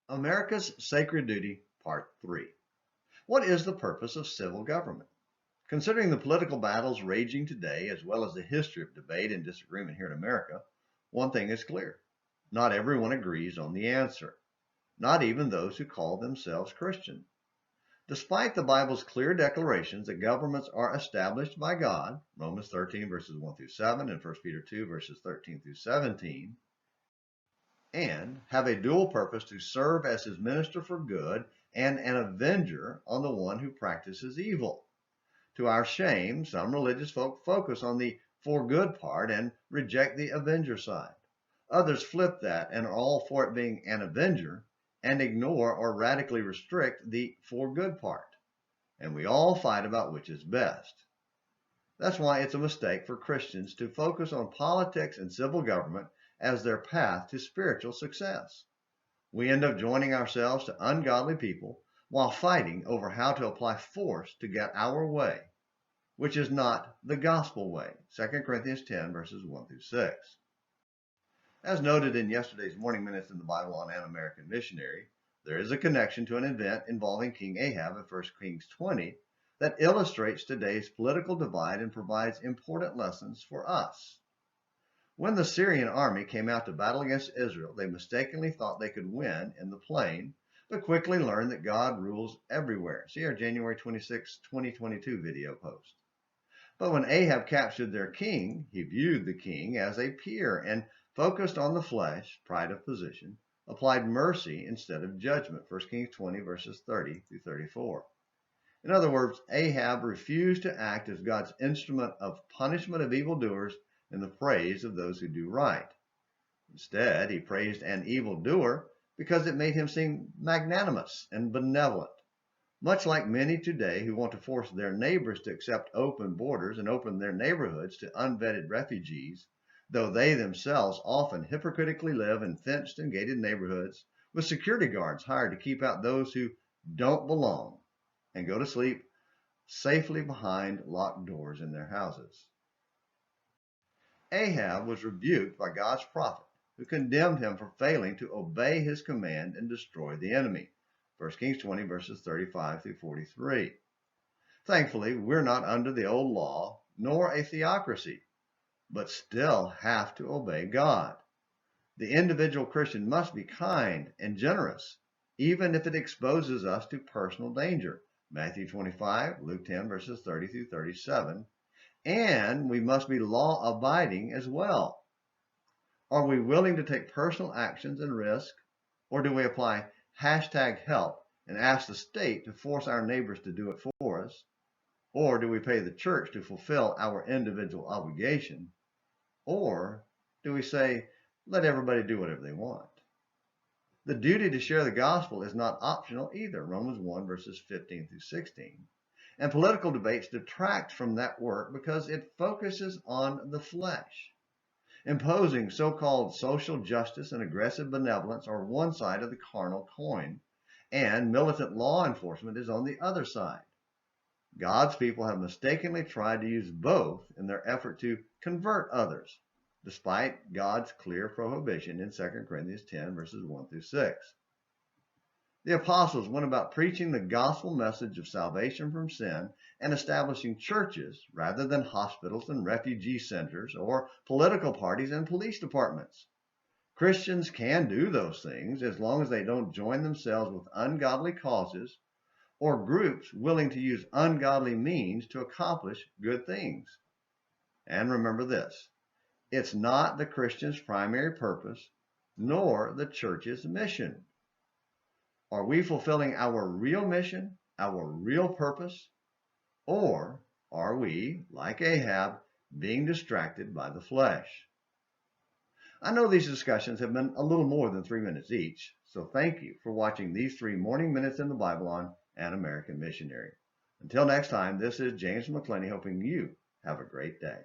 America's Sacred Duty, Part 3. What is the purpose of civil government? Considering the political battles raging today, as well as the history of debate and disagreement here in America, one thing is clear. Not everyone agrees on the answer, not even those who call themselves Christian. Despite the Bible's clear declarations that governments are established by God, Romans 13 verses 1 through 7 and 1 Peter 2 verses 13 through 17, and have a dual purpose to serve as his minister for good and an avenger on the one who practices evil. To our shame, some religious folk focus on the for good part and reject the avenger side. Others flip that and are all for it being an avenger and ignore or radically restrict the for good part. And we all fight about which is best. That's why it's a mistake for Christians to focus on politics and civil government as their path to spiritual success. We end up joining ourselves to ungodly people while fighting over how to apply force to get our way, which is not the gospel way. 2 Corinthians 10 verses 1 through 6. As noted in yesterday's Morning Minutes in the Bible on An American Missionary, there is a connection to an event involving King Ahab in 1 Kings 20 that illustrates today's political divide and provides important lessons for us. When the Syrian army came out to battle against Israel, they mistakenly thought they could win in the plain, but quickly learned that God rules everywhere. See our January 26, 2022 video post. But when Ahab captured their king, he viewed the king as a peer and focused on the flesh, pride of position, applied mercy instead of judgment. 1 Kings 20 verses 30 through 34. In other words, Ahab refused to act as God's instrument of punishment of evildoers and the praise of those who do right. Instead, he praised an evildoer because it made him seem magnanimous and benevolent, much like many today who want to force their neighbors to accept open borders and open their neighborhoods to unvetted refugees, though they themselves often hypocritically live in fenced and gated neighborhoods with security guards hired to keep out those who don't belong and go to sleep safely behind locked doors in their houses. Ahab was rebuked by God's prophet, who condemned him for failing to obey his command and destroy the enemy. 1 Kings 20 verses 35 through 43. Thankfully, we're not under the old law, nor a theocracy, but still have to obey God. The individual Christian must be kind and generous, even if it exposes us to personal danger. Matthew 25, Luke 10 verses 30 through 37. And we must be law-abiding as well. Are we willing to take personal actions and risk, or do we apply #help and ask the state to force our neighbors to do it for us? Or do we pay the church to fulfill our individual obligation? Or do we say, let everybody do whatever they want? The duty to share the gospel is not optional either, Romans 1 verses 15 through 16. And political debates detract from that work because it focuses on the flesh. Imposing so-called social justice and aggressive benevolence are one side of the carnal coin, and militant law enforcement is on the other side. God's people have mistakenly tried to use both in their effort to convert others, despite God's clear prohibition in 2 Corinthians 10 verses 1 through 6. The apostles went about preaching the gospel message of salvation from sin and establishing churches rather than hospitals and refugee centers or political parties and police departments. Christians can do those things as long as they don't join themselves with ungodly causes or groups willing to use ungodly means to accomplish good things. And remember this, it's not the Christian's primary purpose, nor the church's mission. Are we fulfilling our real mission, our real purpose, or are we, like Ahab, being distracted by the flesh? I know these discussions have been a little more than 3 minutes each, so thank you for watching these 3 Morning Minutes in the Bible on An American Missionary. Until next time, this is James McClenny hoping you have a great day.